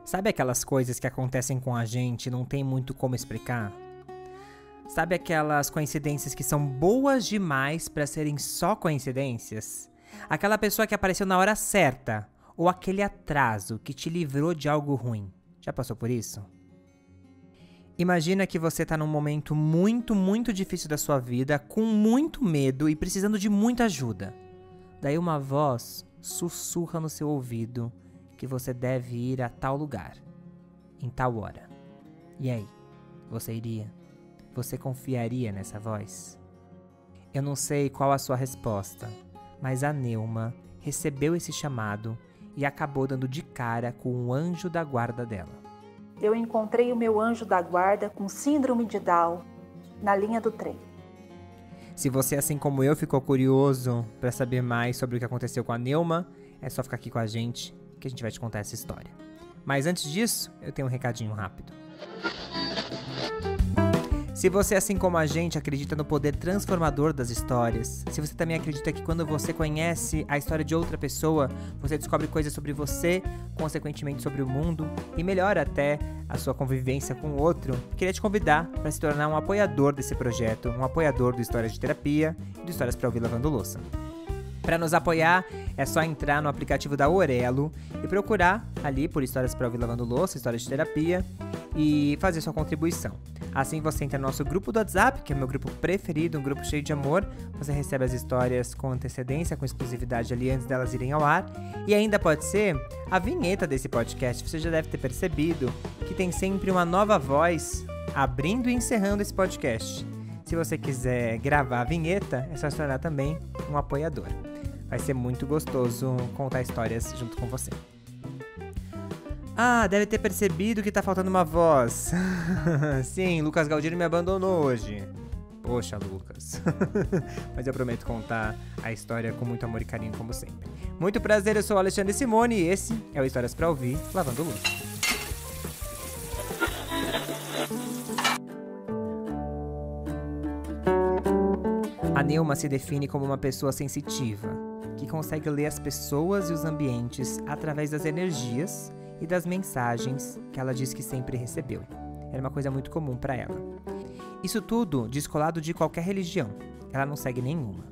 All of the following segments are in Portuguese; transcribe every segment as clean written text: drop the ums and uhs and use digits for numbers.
Sabe aquelas coisas que acontecem com a gente e não tem muito como explicar? Sabe aquelas coincidências que são boas demais para serem só coincidências? Aquela pessoa que apareceu na hora certa, ou aquele atraso que te livrou de algo ruim. Já passou por isso? Imagina que você tá num momento muito difícil da sua vida, com muito medo e precisando de muita ajuda. Daí uma voz sussurra no seu ouvido que você deve ir a tal lugar, em tal hora. E aí, você iria? Você confiaria nessa voz? Eu não sei qual a sua resposta, mas a Neuma recebeu esse chamado e acabou dando de cara com o anjo da guarda dela. Eu encontrei o meu anjo da guarda com síndrome de Down na linha do trem. Se você, assim como eu, ficou curioso para saber mais sobre o que aconteceu com a Neuma, é só ficar aqui com a gente que a gente vai te contar essa história. Mas antes disso, eu tenho um recadinho rápido. Se você, assim como a gente, acredita no poder transformador das histórias, se você também acredita que quando você conhece a história de outra pessoa, você descobre coisas sobre você, consequentemente sobre o mundo, e melhora até a sua convivência com o outro, queria te convidar para se tornar um apoiador desse projeto, um apoiador do Histórias de Terapia e do Histórias para Ouvir Lavando Louça. Para nos apoiar, é só entrar no aplicativo da Orelo e procurar ali por Histórias para Ouvir Lavando Louça, Histórias de Terapia, e fazer sua contribuição. Assim você entra no nosso grupo do WhatsApp, que é o meu grupo preferido, um grupo cheio de amor. Você recebe as histórias com antecedência, com exclusividade ali antes delas irem ao ar. E ainda pode ser a vinheta desse podcast. Você já deve ter percebido que tem sempre uma nova voz abrindo e encerrando esse podcast. Se você quiser gravar a vinheta, é só se tornar também um apoiador. Vai ser muito gostoso contar histórias junto com você. Ah, deve ter percebido que tá faltando uma voz. Sim, Lucas Galdino me abandonou hoje. Poxa, Lucas. Mas eu prometo contar a história com muito amor e carinho, como sempre. Muito prazer, eu sou o Alexandre Simone e esse é o Histórias pra Ouvir, Lavando Louça. A Neuma se define como uma pessoa sensitiva, que consegue ler as pessoas e os ambientes através das energias e das mensagens que ela diz que sempre recebeu. Era uma coisa muito comum para ela. Isso tudo descolado de qualquer religião. Ela não segue nenhuma.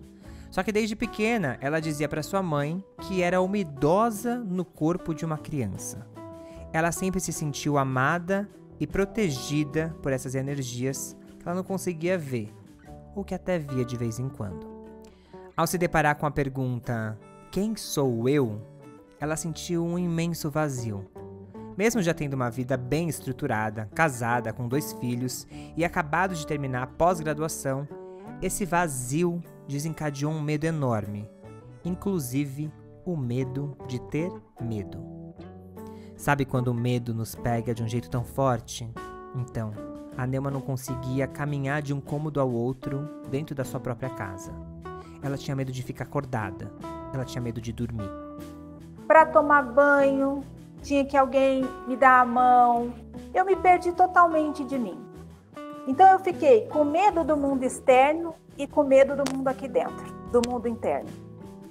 Só que desde pequena, ela dizia para sua mãe que era uma idosa no corpo de uma criança. Ela sempre se sentiu amada e protegida por essas energias que ela não conseguia ver, ou que até via de vez em quando. Ao se deparar com a pergunta, quem sou eu? Ela sentiu um imenso vazio. Mesmo já tendo uma vida bem estruturada, casada, com 2 filhos e acabado de terminar a pós-graduação, esse vazio desencadeou um medo enorme, inclusive o medo de ter medo. Sabe quando o medo nos pega de um jeito tão forte? Então, a Neuma não conseguia caminhar de um cômodo ao outro dentro da sua própria casa. Ela tinha medo de ficar acordada, ela tinha medo de dormir. Para tomar banho, tinha que alguém me dar a mão. Eu me perdi totalmente de mim. Então eu fiquei com medo do mundo externo e com medo do mundo aqui dentro, do mundo interno.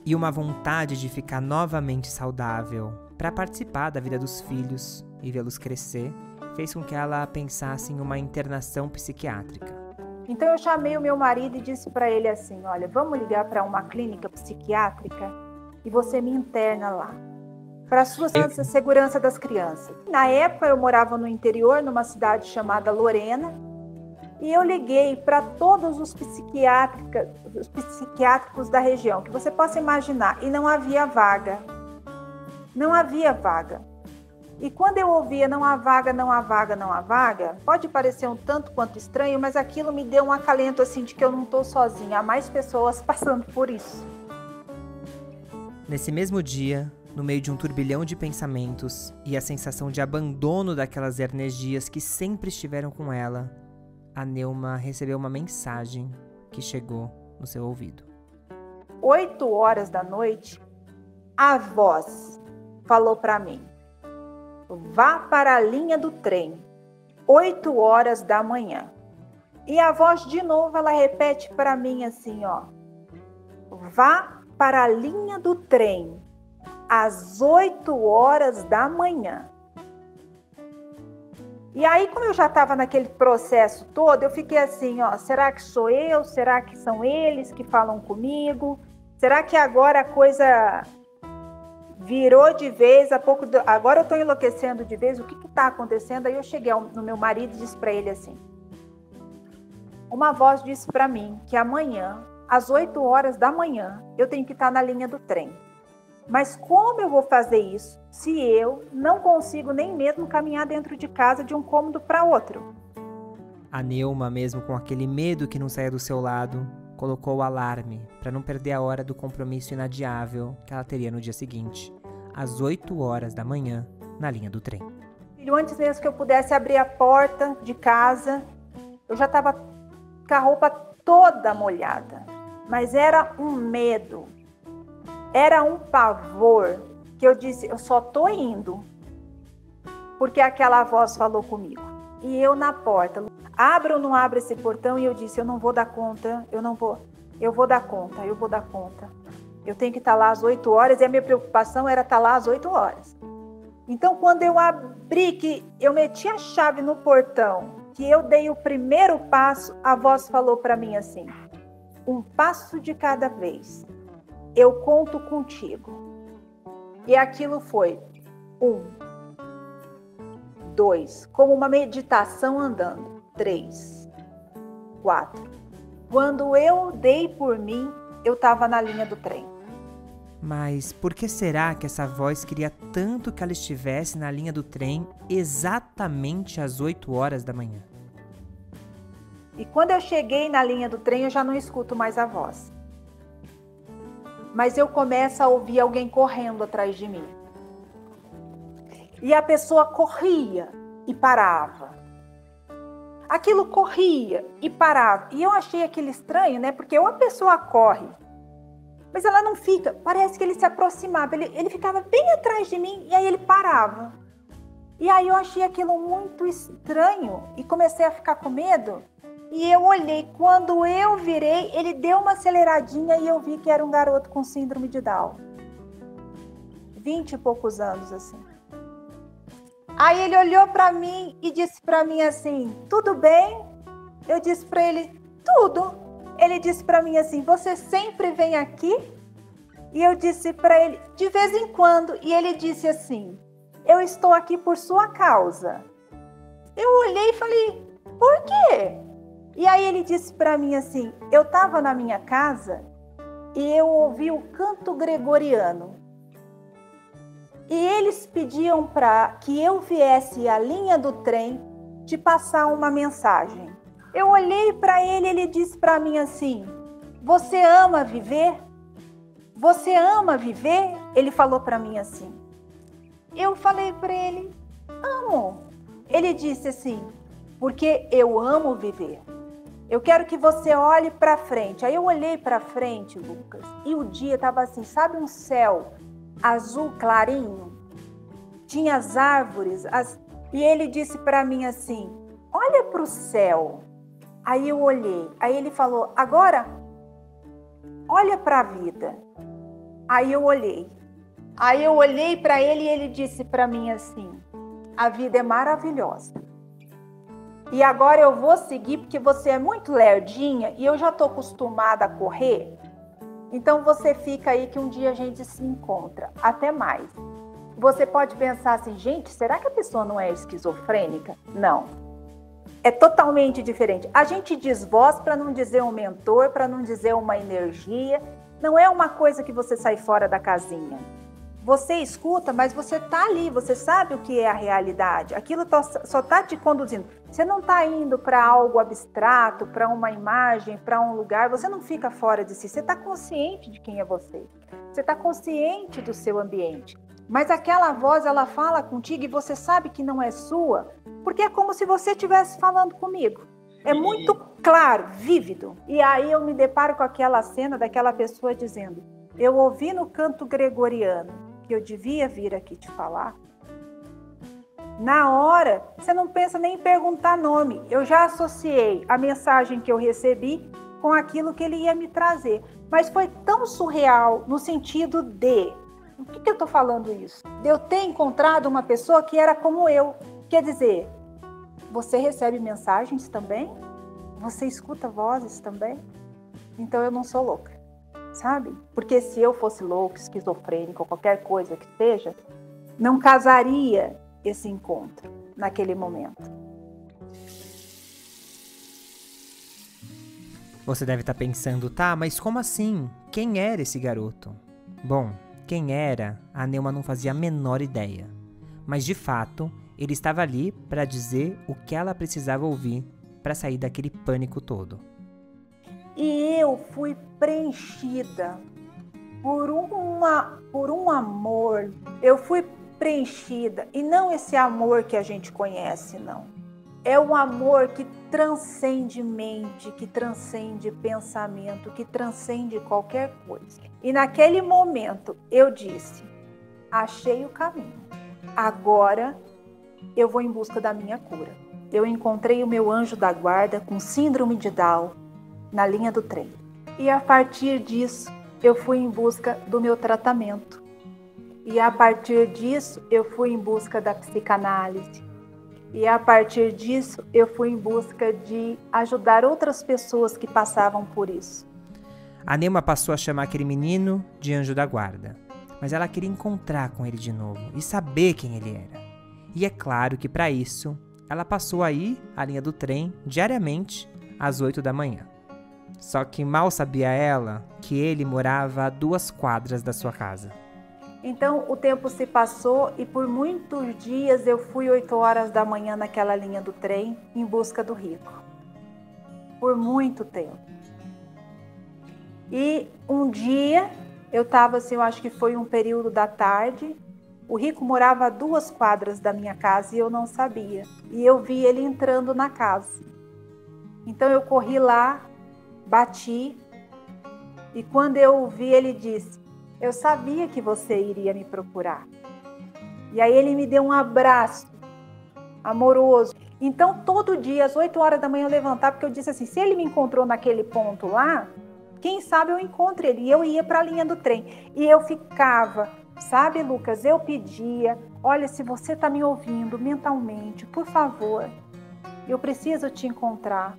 E uma vontade de ficar novamente saudável para participar da vida dos filhos e vê-los crescer, fez com que ela pensasse em uma internação psiquiátrica. Então eu chamei o meu marido e disse para ele assim, olha, vamos ligar para uma clínica psiquiátrica e você me interna lá, para a sua segurança das crianças. Na época eu morava no interior, numa cidade chamada Lorena, e eu liguei para todos os psiquiátricos da região, que você possa imaginar, e não havia vaga. Não havia vaga. E quando eu ouvia não há vaga, não há vaga, não há vaga, pode parecer um tanto quanto estranho, mas aquilo me deu um acalento assim de que eu não estou sozinha, há mais pessoas passando por isso. Nesse mesmo dia, no meio de um turbilhão de pensamentos e a sensação de abandono daquelas energias que sempre estiveram com ela, a Neuma recebeu uma mensagem que chegou no seu ouvido. 8 horas da noite, a voz falou para mim, vá para a linha do trem, 8 horas da manhã. E a voz de novo, ela repete para mim assim, ó, vá para a linha do trem, às 8 horas da manhã. E aí, como eu já estava naquele processo todo, eu fiquei assim, ó, será que sou eu? Será que são eles que falam comigo? Será que agora a coisa virou de vez? Agora eu estou enlouquecendo de vez, o que está acontecendo? Aí eu cheguei no meu marido e disse para ele assim, uma voz disse para mim que amanhã, às 8 horas da manhã, eu tenho que estar na linha do trem. Mas como eu vou fazer isso se eu não consigo nem mesmo caminhar dentro de casa de um cômodo para outro? A Neuma, mesmo com aquele medo que não saía do seu lado, colocou o alarme para não perder a hora do compromisso inadiável que ela teria no dia seguinte, às 8 horas da manhã, na linha do trem. Antes mesmo que eu pudesse abrir a porta de casa, eu já estava com a roupa toda molhada. Mas era um medo. Era um pavor que eu disse, eu só tô indo porque aquela voz falou comigo. E eu na porta, abra ou não abra esse portão? E eu disse, eu não vou dar conta, eu vou dar conta. Eu tenho que estar lá às 8 horas e a minha preocupação era estar lá às 8 horas. Então, quando eu abri, que eu meti a chave no portão, que eu dei o primeiro passo, a voz falou para mim assim, um passo de cada vez. Eu conto contigo. E aquilo foi 1, 2, como uma meditação andando. 3, 4. Quando eu dei por mim, eu estava na linha do trem. Mas por que será que essa voz queria tanto que ela estivesse na linha do trem exatamente às 8 horas da manhã? E quando eu cheguei na linha do trem, eu já não escuto mais a voz. Mas eu começo a ouvir alguém correndo atrás de mim. E a pessoa corria e parava. Aquilo corria e parava. E eu achei aquilo estranho, né? Porque uma pessoa corre, mas ela não fica. Parece que ele se aproximava. Ele ficava bem atrás de mim e aí ele parava. E aí eu achei aquilo muito estranho e comecei a ficar com medo. E eu olhei, quando eu virei, ele deu uma aceleradinha e eu vi que era um garoto com síndrome de Down. 20 e poucos anos, assim. Aí ele olhou para mim e disse para mim assim, tudo bem? Eu disse para ele, tudo. Ele disse para mim assim, você sempre vem aqui? E eu disse para ele, de vez em quando. E ele disse assim, eu estou aqui por sua causa. Eu olhei e falei, por quê? E aí ele disse para mim assim, eu estava na minha casa e eu ouvi o canto gregoriano. E eles pediam para que eu viesse à linha do trem te passar uma mensagem. Eu olhei para ele e ele disse para mim assim, você ama viver? Você ama viver? Ele falou para mim assim. Eu falei para ele, amo. Ele disse assim, porque eu amo viver. Eu quero que você olhe para frente. Aí eu olhei para frente, Lucas, e o dia estava assim, sabe, um céu azul clarinho? Tinha as árvores, e ele disse para mim assim, olha para o céu. Aí eu olhei, aí ele falou, agora olha para a vida. Aí eu olhei para ele e ele disse para mim assim, a vida é maravilhosa. E agora eu vou seguir porque você é muito lerdinha e eu já estou acostumada a correr. Então você fica aí que um dia a gente se encontra. Até mais. Você pode pensar assim, gente, será que a pessoa não é esquizofrênica? Não. É totalmente diferente. A gente diz voz para não dizer um mentor, para não dizer uma energia. Não é uma coisa que você sai fora da casinha. Você escuta, mas você está ali, você sabe o que é a realidade. Aquilo só está te conduzindo. Você não está indo para algo abstrato, para uma imagem, para um lugar. Você não fica fora de si. Você está consciente de quem é você. Você está consciente do seu ambiente. Mas aquela voz, ela fala contigo e você sabe que não é sua, porque é como se você estivesse falando comigo. É muito claro, vívido. E aí eu me deparo com aquela cena daquela pessoa dizendo, eu ouvi no canto gregoriano que eu devia vir aqui te falar. Na hora, você não pensa nem em perguntar nome. Eu já associei a mensagem que eu recebi com aquilo que ele ia me trazer. Mas foi tão surreal no sentido de... O que eu estou falando isso? De eu ter encontrado uma pessoa que era como eu. Quer dizer, Você recebe mensagens também? Você escuta vozes também? Então eu não sou louca, sabe? Porque se eu fosse louca, esquizofrênica ou qualquer coisa que seja, não casaria esse encontro naquele momento. Você deve estar pensando, tá, mas como assim? Quem era esse garoto? Bom, quem era, a Neuma não fazia a menor ideia. Mas de fato, ele estava ali para dizer o que ela precisava ouvir para sair daquele pânico todo. E eu fui preenchida por um amor. Eu fui preenchida, e não esse amor que a gente conhece, não. É um amor que transcende mente, que transcende pensamento, que transcende qualquer coisa. E naquele momento eu disse, achei o caminho. Agora eu vou em busca da minha cura. Eu encontrei o meu anjo da guarda com síndrome de Down na linha do trem. E a partir disso eu fui em busca do meu tratamento. E a partir disso eu fui em busca da psicanálise. E a partir disso, eu fui em busca de ajudar outras pessoas que passavam por isso. A Neuma passou a chamar aquele menino de anjo da guarda, mas ela queria encontrar com ele de novo e saber quem ele era. E é claro que para isso, ela passou a ir à linha do trem diariamente às 8 da manhã. Só que mal sabia ela que ele morava a 2 quadras da sua casa. Então o tempo se passou e por muitos dias eu fui 8 horas da manhã naquela linha do trem em busca do Rico. Por muito tempo. E um dia eu estava assim, eu acho que foi um período da tarde, o Rico morava a 2 quadras da minha casa e eu não sabia. E eu vi ele entrando na casa. Então eu corri lá, bati e quando eu o vi ele disse, eu sabia que você iria me procurar. E aí ele me deu um abraço amoroso. Então todo dia às 8 horas da manhã eu levantava, porque eu disse assim, se ele me encontrou naquele ponto lá, quem sabe eu encontro ele. E eu ia para a linha do trem. E eu ficava, sabe, Lucas, eu pedia, olha, se você está me ouvindo mentalmente, por favor, eu preciso te encontrar.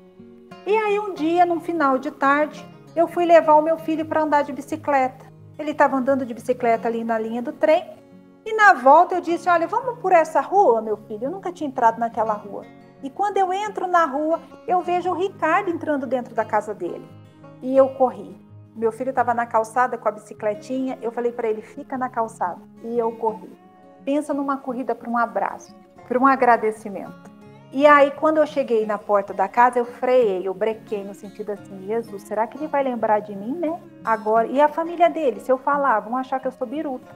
E aí um dia, num final de tarde, eu fui levar o meu filho para andar de bicicleta. Ele estava andando de bicicleta ali na linha do trem. E na volta eu disse, olha, vamos por essa rua, meu filho. Eu nunca tinha entrado naquela rua. E quando eu entro na rua, eu vejo o Ricardo entrando dentro da casa dele. E eu corri. Meu filho estava na calçada com a bicicletinha. Eu falei para ele, fica na calçada. E eu corri. Pensa numa corrida para um abraço, para um agradecimento. E aí, quando eu cheguei na porta da casa, eu freiei, eu brequei no sentido assim, Jesus, será que ele vai lembrar de mim, né? Agora, e a família dele, se eu falar, vão achar que eu sou biruta.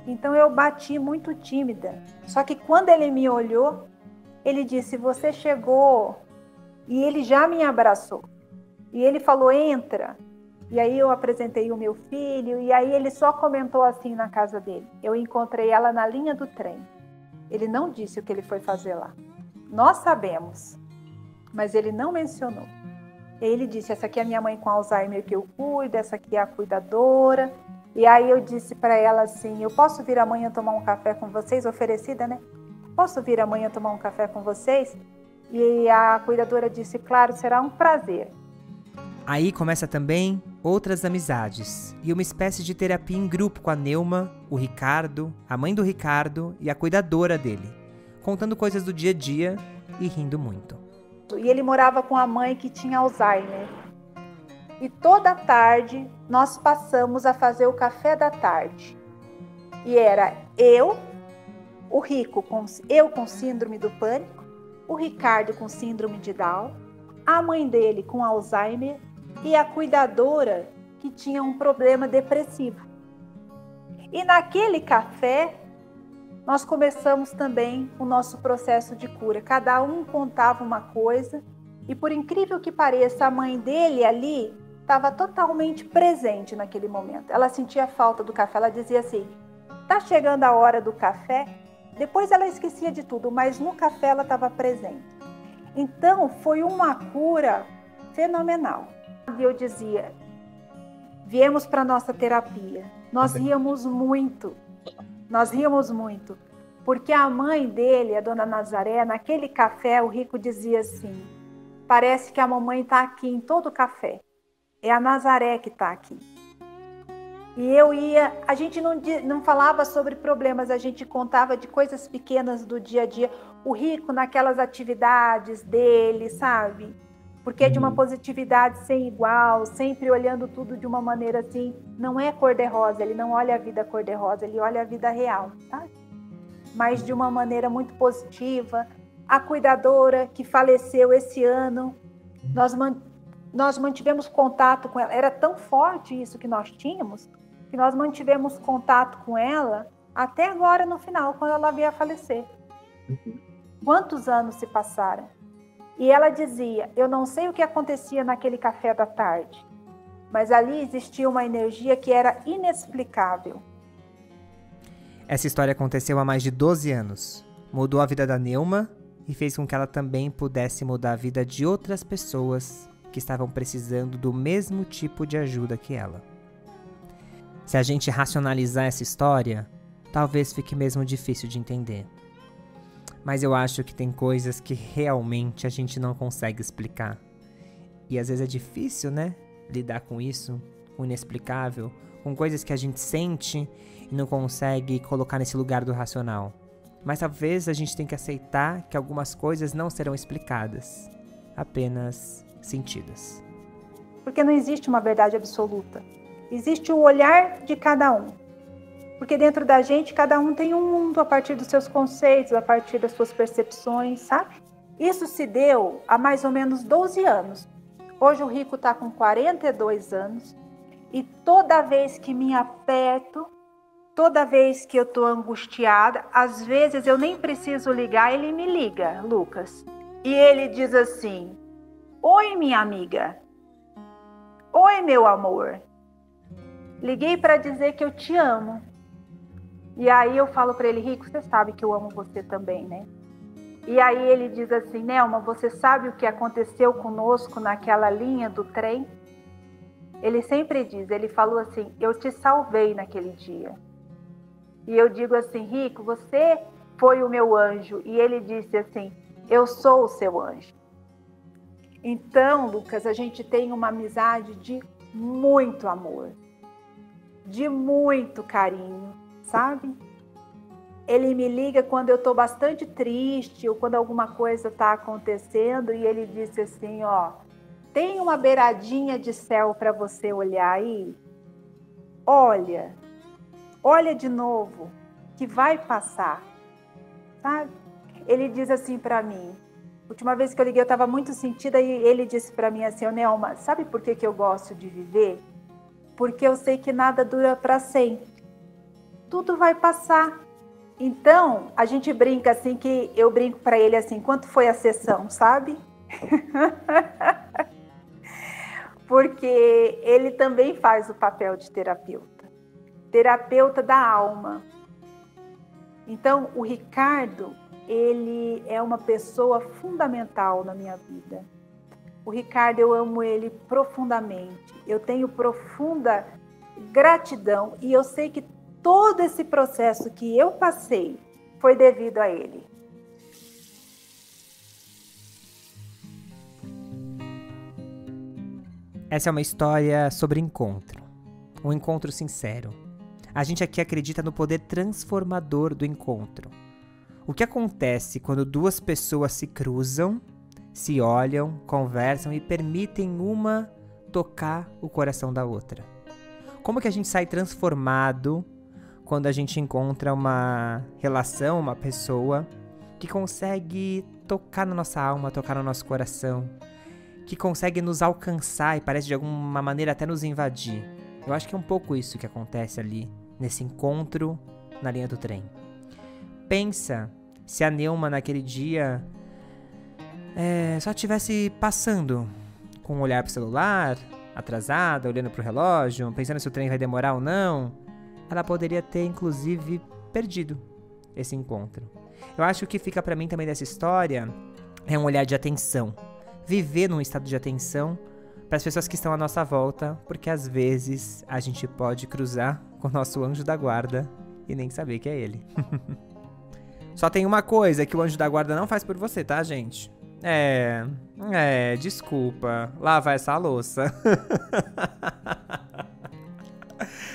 Então eu bati muito tímida. Só que quando ele me olhou, ele disse, você chegou. E ele já me abraçou. E ele falou, entra. E aí eu apresentei o meu filho, e aí ele só comentou assim na casa dele. Eu encontrei ela na linha do trem. Ele não disse o que ele foi fazer lá. Nós sabemos, mas ele não mencionou. Ele disse, essa aqui é a minha mãe com Alzheimer que eu cuido, essa aqui é a cuidadora. E aí eu disse para ela assim, eu posso vir amanhã tomar um café com vocês? Oferecida, né? Posso vir amanhã tomar um café com vocês? E a cuidadora disse, claro, será um prazer. Aí começa também outras amizades e uma espécie de terapia em grupo com a Neuma, o Ricardo, a mãe do Ricardo e a cuidadora dele, contando coisas do dia a dia e rindo muito. E ele morava com a mãe que tinha Alzheimer. E toda tarde nós passamos a fazer o café da tarde. E era eu, o Rico, eu com síndrome do pânico, o Ricardo com síndrome de Down, a mãe dele com Alzheimer e a cuidadora que tinha um problema depressivo. E naquele café, nós começamos também o nosso processo de cura. Cada um contava uma coisa e, por incrível que pareça, a mãe dele ali estava totalmente presente naquele momento. Ela sentia falta do café, ela dizia assim, tá chegando a hora do café? Depois ela esquecia de tudo, mas no café ela estava presente. Então, foi uma cura fenomenal. E eu dizia, viemos para a nossa terapia. Nós ríamos muito, Porque a mãe dele, a dona Nazaré, naquele café, o Rico dizia assim: parece que a mamãe está aqui em todo o café. É a Nazaré que está aqui. E a gente não falava sobre problemas, a gente contava de coisas pequenas do dia a dia. O Rico naquelas atividades dele, sabe? Porque é de uma positividade sem igual, sempre olhando tudo de uma maneira assim, não é cor-de-rosa, ele não olha a vida cor-de-rosa, ele olha a vida real, tá? Mas de uma maneira muito positiva. A cuidadora que faleceu esse ano, nós mantivemos contato com ela, era tão forte isso que nós tínhamos, que nós mantivemos contato com ela até agora no final, quando ela veio a falecer. Quantos anos se passaram? E ela dizia: eu não sei o que acontecia naquele café da tarde, mas ali existia uma energia que era inexplicável. Essa história aconteceu há mais de 12 anos. Mudou a vida da Neuma e fez com que ela também pudesse mudar a vida de outras pessoas que estavam precisando do mesmo tipo de ajuda que ela. Se a gente racionalizar essa história, talvez fique mesmo difícil de entender. Mas eu acho que tem coisas que realmente a gente não consegue explicar. E às vezes é difícil, né? Lidar com isso, com o inexplicável, com coisas que a gente sente e não consegue colocar nesse lugar do racional. Mas talvez a gente tenha que aceitar que algumas coisas não serão explicadas, apenas sentidas. Porque não existe uma verdade absoluta. Existe o olhar de cada um. Porque dentro da gente, cada um tem um mundo a partir dos seus conceitos, a partir das suas percepções, sabe? Isso se deu há mais ou menos 12 anos. Hoje o Rico está com 42 anos e toda vez que me aperto, toda vez que eu estou angustiada, às vezes eu nem preciso ligar, ele me liga, Lucas. E ele diz assim: oi, minha amiga. Oi, meu amor. Liguei para dizer que eu te amo. E aí eu falo para ele: Rico, você sabe que eu amo você também, né? E aí ele diz assim: Nelma, você sabe o que aconteceu conosco naquela linha do trem? Ele sempre diz, ele falou assim: eu te salvei naquele dia. E eu digo assim: Rico, você foi o meu anjo. E ele disse assim: eu sou o seu anjo. Então, Lucas, a gente tem uma amizade de muito amor, de muito carinho, sabe? Ele me liga quando eu estou bastante triste ou quando alguma coisa está acontecendo e ele disse assim: ó, tem uma beiradinha de céu para você olhar aí? Olha de novo, que vai passar, sabe? Ele diz assim para mim, última vez que eu liguei eu estava muito sentida e ele disse para mim assim: Nelma, sabe por que eu gosto de viver? Porque eu sei que nada dura para sempre, tudo vai passar. Então, a gente brinca assim, que eu brinco para ele assim: quanto foi a sessão, sabe? Porque ele também faz o papel de terapeuta da alma. Então, o Ricardo, ele é uma pessoa fundamental na minha vida. O Ricardo, eu amo ele profundamente. Eu tenho profunda gratidão e eu sei que todo esse processo que eu passei foi devido a ele. Essa é uma história sobre encontro. Um encontro sincero. A gente aqui acredita no poder transformador do encontro. O que acontece quando duas pessoas se cruzam, se olham, conversam e permitem uma tocar o coração da outra? Como que a gente sai transformado quando a gente encontra uma relação, uma pessoa que consegue tocar na nossa alma, tocar no nosso coração, que consegue nos alcançar e parece de alguma maneira até nos invadir? Eu acho que é um pouco isso que acontece ali, nesse encontro na linha do trem. Pensa se a Neuma naquele dia só estivesse passando com um olhar pro celular, atrasada, olhando pro relógio, pensando se o trem vai demorar ou não. Ela poderia ter, inclusive, perdido esse encontro. Eu acho que o que fica pra mim também dessa história é um olhar de atenção. Viver num estado de atenção para as pessoas que estão à nossa volta, porque às vezes a gente pode cruzar com o nosso anjo da guarda e nem saber que é ele. Só tem uma coisa que o anjo da guarda não faz por você, tá, gente? Desculpa. Lavar essa louça.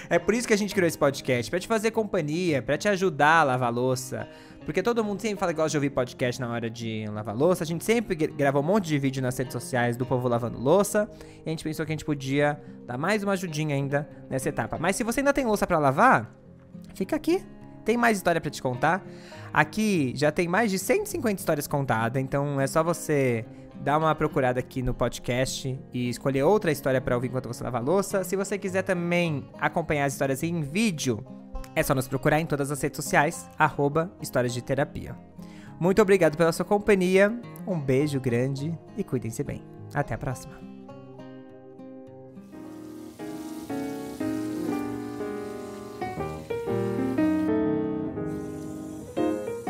É por isso que a gente criou esse podcast, pra te fazer companhia, pra te ajudar a lavar louça. Porque todo mundo sempre fala que gosta de ouvir podcast na hora de lavar louça. A gente sempre grava um monte de vídeo nas redes sociais do povo lavando louça. E a gente pensou que a gente podia dar mais uma ajudinha ainda nessa etapa. Mas se você ainda tem louça pra lavar, fica aqui. Tem mais história pra te contar. Aqui já tem mais de 150 histórias contadas, então é só você dar uma procurada aqui no podcast e escolher outra história pra ouvir enquanto você lava a louça. Se você quiser também acompanhar as histórias em vídeo, é só nos procurar em todas as redes sociais, @Histórias de Terapia. Muito obrigado pela sua companhia, um beijo grande e cuidem-se bem. Até a próxima.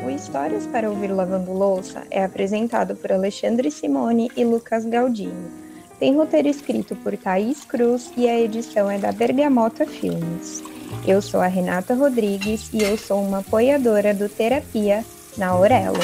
O Histórias para Ouvir Lavando Louça é apresentado por Alexandre Simone e Lucas Galdino. Tem roteiro escrito por Thaís Cruz e a edição é da Bergamota Filmes. Eu sou a Renata Rodrigues e eu sou uma apoiadora do Terapia na Aurelo.